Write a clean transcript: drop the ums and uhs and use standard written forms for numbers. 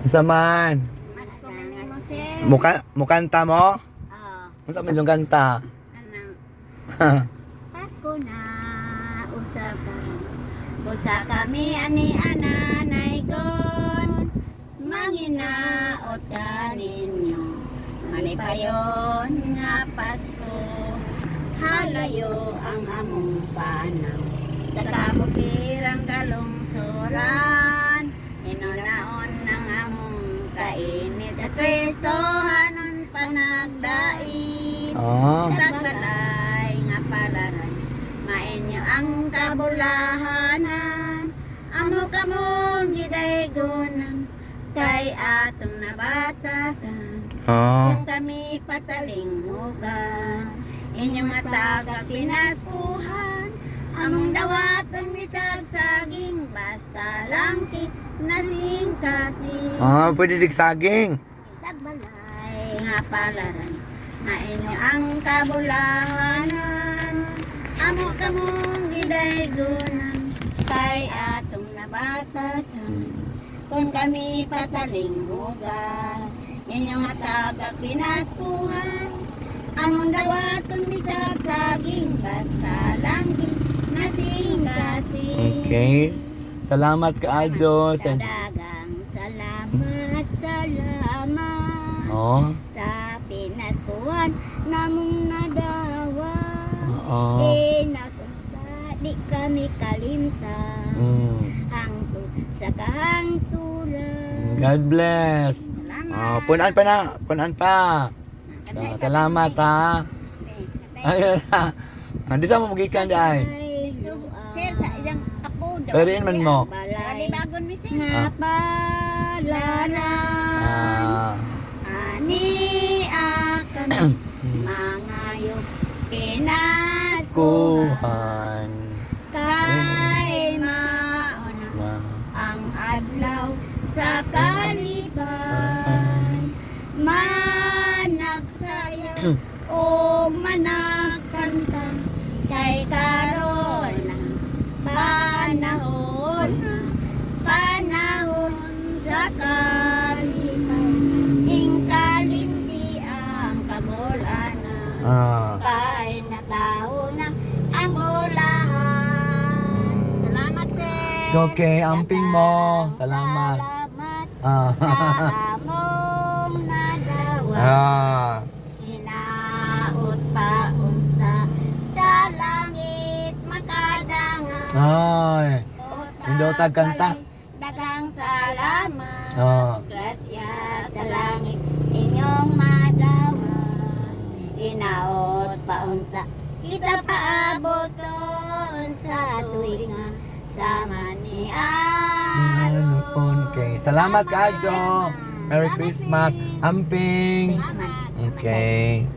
Sa man. Mas kumanin mo, sir. Mukanta mo? Oo. Unsa man yung kanta? Anang ako na usa kami ani ananay gon manginaot ka ninyo manipayon nga Pasko halayo ang among panaw sa kabukirang kalungsuran inunaon ng among kainit sa Kristo hanon panagdait Tagbalay nga palaran mainyo ang kabulahanan amo kamong gidaygonan kay atong nabatasan kung kami patalinghugan inyong matagag pinaskuhan among dawaton bisag saging basta langkit nasing kasing Pwede digsaging. Tagbalay nga palaran mainyo ang kabulahanan amo kamong gidaygonan kay atong nabatasan kung kami patalinghugan inyong matagag pinaskuhan among dawaton bisag saging basta langit nasing-kasing. Okay. Salamat ka Adjo. Dagang salamat sa pinaskuhan namong nadawa nakunta di kami kalimtan hangtod sa kahangturan. God bless. Punan pa. Salamat ha. Ayun ha. Di sa mo magikan day. Share sa ilang apo daw. Pero man mo. Bali bagon mi sing. Nga palara. Ani akan mangayo pinaskuhan kay mauna ang adlaw sa kaliban managsayaw o manakanta kay karon panahon sa kaliban ingkalimti ang kagulanan kay natao na ang ulahan. Salamat sir. Okay, amping mo. Salamat. Sa among nadawa. Hinaot pa unta sa langit makadanga. Ay. Hindi ko tagkanta. Daghang salamat. Grasya sa langit inyong madawa. Hinaot pa unta kita paaboton sa tuwinga sa maniaron. Okay. Salamat ka Adjo. Merry Christmas. Amping. Salamat. Okay.